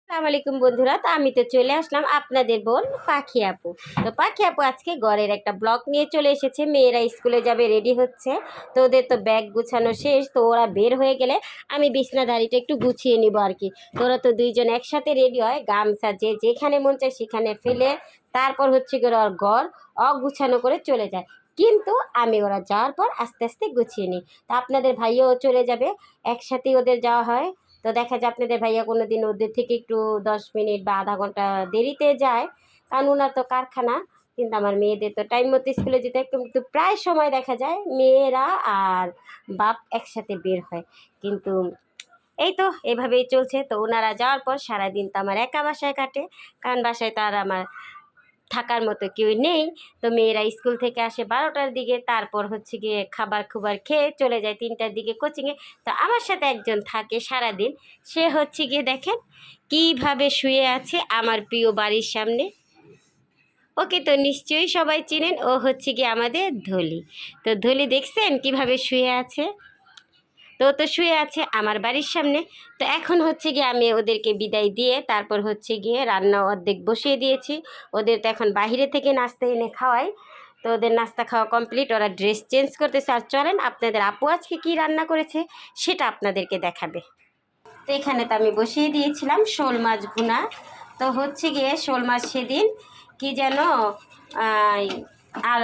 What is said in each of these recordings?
আসসালামু আলাইকুম বন্ধুরা, তো আমি তো চলে আসলাম আপনাদের বোন পাখি আপু। তো পাখি আপু আজকে ঘরের একটা ব্লগ নিয়ে চলে এসেছে। মেয়েরা স্কুলে যাবে, রেডি হচ্ছে। তো ওদের তো ব্যাগ গুছানো শেষ, তো ওরা বের হয়ে গেলে আমি বিছনাধারিটা একটু গুছিয়ে নিব আর কি। তো ওরা তো দুইজন একসাথে রেডি হয়, গামছা যে যেখানে মন চায় সেখানে ফেলে তারপর হচ্ছে গিয়ে ওর ঘর অগুছানো করে চলে যায়। কিন্তু আমি ওরা যাওয়ার পর আস্তে আস্তে গুছিয়ে নিই। তো আপনাদের ভাইও চলে যাবে, একসাথেই ওদের যাওয়া হয়। তো দেখা যায় আপনাদের ভাইয়া কোনো দিন ওদের থেকে একটু 10 মিনিট বা আধা ঘন্টা দেরিতে যায়, কারণ ওনার তো কারখানা। কিন্তু আমার মেয়েদের তো টাইম মতো স্কুলে যেতে হয়, কিন্তু প্রায় সময় দেখা যায় মেয়েরা আর বাপ একসাথে বের হয়। কিন্তু এই তো এভাবেই চলছে। তো ওনারা যাওয়ার পর সারাদিন তো আমার একা বাসায় কাটে, কারণ বাসায় তো আর আমার থাকার মতো কেউ নেই। তো মেয়েরা স্কুল থেকে আসে 12টার দিকে, তারপর হচ্ছে গিয়ে খাবার খুবার খেয়ে চলে যায় 3টার দিকে কোচিংয়ে। তো আমার সাথে একজন থাকে সারাদিন, সে হচ্ছে গিয়ে দেখেন কিভাবে শুয়ে আছে আমার প্রিয় বাড়ির সামনে। ওকে তো নিশ্চয়ই সবাই চিনেন, ও হচ্ছে গিয়ে আমাদের ধলি। তো ধলি দেখছেন কিভাবে শুয়ে আছে? তো ও তো শুয়ে আছে আমার বাড়ির সামনে। তো এখন হচ্ছে গিয়ে আমি ওদেরকে বিদায় দিয়ে তারপর হচ্ছে গিয়ে রান্না অর্ধেক বসিয়ে দিয়েছি। ওদের তো এখন বাইরে থেকে নাস্তা এনে খাওয়াই। তো ওদের নাস্তা খাওয়া কমপ্লিট, ওরা ড্রেস চেঞ্জ করতেছে। আর চলেন আপনাদের আপু আজকে কী রান্না করেছে সেটা আপনাদেরকে দেখাবে। তো এখানে তো আমি বসিয়ে দিয়েছিলাম শোল মাছ ভুনা। তো হচ্ছে গিয়ে শোল মাছ সেদিন কি যেন আর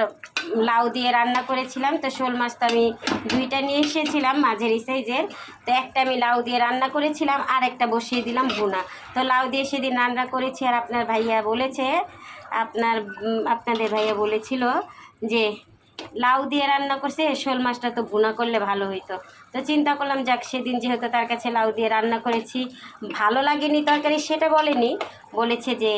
লাউ দিয়ে রান্না করেছিলাম। তো শোল মাছ তো আমি দুইটা নিয়ে এসেছিলাম মাঝারি সাইজের। তো একটা আমি লাউ দিয়ে রান্না করেছিলাম, আর একটা বসিয়ে দিলাম ভুনা। তো লাউ দিয়ে সেদিন রান্না করেছি, আর আপনার ভাইয়া বলেছে আপনাদের ভাইয়া বলেছিল যে লাউ দিয়ে রান্না করছে, শোল মাছটা তো ভুনা করলে ভালো হইতো। তো চিন্তা করলাম যাক, সেদিন যেহেতু তার কাছে লাউ দিয়ে রান্না করেছি, ভালো লাগেনি তরকারি সেটা বলেনি, বলেছে যে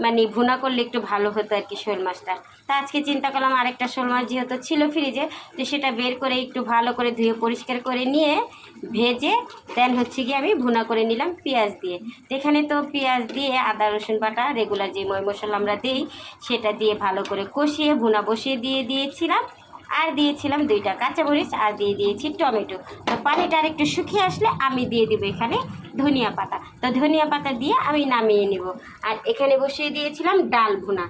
মানে ভুনা করলে একটু ভালো হতো আর কি শোল মাছটা। তা আজকে চিন্তা করলাম আরেকটা শোল মাছ যেহেতু ছিল ফ্রিজে, তো সেটা বের করে একটু ভালো করে ধুয়ে পরিষ্কার করে নিয়ে ভেজে দেন হচ্ছে গিয়ে আমি ভুনা করে নিলাম পেঁয়াজ দিয়ে। যেখানে তো পেঁয়াজ দিয়ে আদা রসুন বাটা রেগুলার যে ময় মশলা আমরা দিই সেটা দিয়ে ভালো করে কষিয়ে ভুনা বসিয়ে দিয়েছিলাম। আর দিয়েছিলাম 2টা কাঁচামরিচ, আর দিয়ে দিয়েছি টমেটো। তো পানিটা আর একটু শুকিয়ে আসলে আমি দিয়ে দেবো এখানে ধনিয়া পাতা। তো ধনিয়া পাতা দিয়ে আমি নামিয়ে নেব। আর এখানে বসিয়ে দিয়েছিলাম ডাল ভুনা।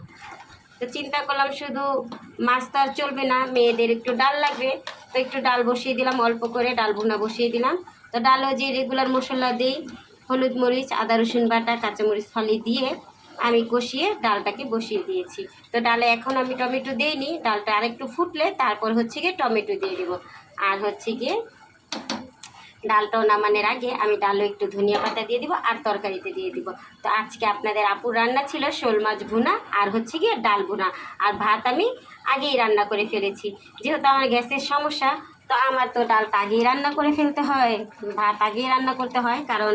তো চিন্তা করলাম শুধু মাছ তো আর চলবে না, মেয়েদের একটু ডাল লাগবে। তো একটু ডাল বসিয়ে দিলাম, অল্প করে ডাল ভুনা বসিয়ে দিলাম। তো ডালও যে রেগুলার মশলা দিই, হলুদ মরিচ আদা রসুন বাটা কাঁচামরিচ ফালি দিয়ে আমি কষিয়ে ডালটাকে বসিয়ে দিয়েছি। তো ডালে এখন আমি টমেটো দিইনি, ডালটা আরেকটু ফুটলে তারপর হচ্ছে গিয়ে টমেটো দিয়ে দেবো। আর হচ্ছে গিয়ে ডালটাও নামানোর আগে আমি ডালও একটু ধনিয়া পাতা দিয়ে দিব, আর তরকারিতে দিয়ে দিব। তো আজকে আপনাদের আপুর রান্না ছিল শোল মাছ ভুনা, আর হচ্ছে গিয়ে ডাল ভুনা। আর ভাত আমি আগেই রান্না করে ফেলেছি, যেহেতু আমার গ্যাসের সমস্যা। তো আমার তো ডালটা আগেই রান্না করে ফেলতে হয়, ভাত আগেই রান্না করতে হয়, কারণ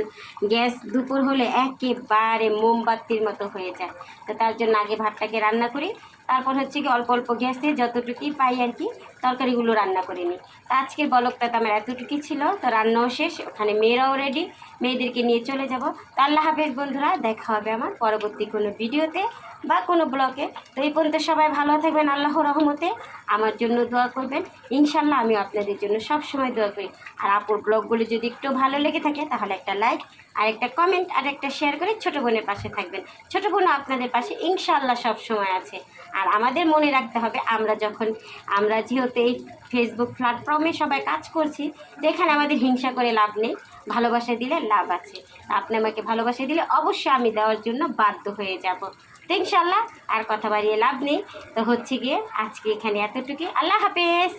গ্যাস দুপুর হলে একেবারে মোমবাতির মতো হয়ে যায়। তো তার জন্য আগে ভাতটাকে রান্না করি, তারপর হচ্ছে কি অল্প অল্প গ্যাসে যতটুকুই পাই আর কি তরকারিগুলো রান্না করে নিই। তো আজকের বলকটা তো আমার এতটুকুই ছিল। তো রান্নাও শেষ, ওখানে মেয়েরাও রেডি, মেয়েদেরকে নিয়ে চলে যাব। তো আল্লাহ হাফেজ বন্ধুরা, দেখা হবে আমার পরবর্তী কোনো ভিডিওতে বা কোনো ব্লগে। তো এই পর্যন্ত সবাই ভালো থাকবেন, আল্লাহর রহমতে আমার জন্য দোয়া করবেন। ইনশাল্লাহ আমি আপনাদের জন্য সব সময় দোয়া করি। আর আপুর ব্লগগুলো যদি একটু ভালো লেগে থাকে তাহলে একটা লাইক আর একটা কমেন্ট আর একটা শেয়ার করে ছোটো বোনের পাশে থাকবেন। ছোটো বোনও আপনাদের পাশে ইনশাল্লাহ সব সময় আছে। আর আমাদের মনে রাখতে হবে, আমরা যেহেতু এই ফেসবুক প্ল্যাটফর্মে সবাই কাজ করছি, তো এখানে আমাদের হিংসা করে লাভ নেই, ভালোবাসা দিলে লাভ আছে। আপনি আমাকে ভালোবাসা দিলে অবশ্যই আমি দেওয়ার জন্য বাধ্য হয়ে যাব। তো ইনশাল্লাহ আর কথা বাড়িয়ে লাভ নেই। তো হচ্ছে গিয়ে আজকে এখানে এতটুকুই, আল্লাহ হাফেজ।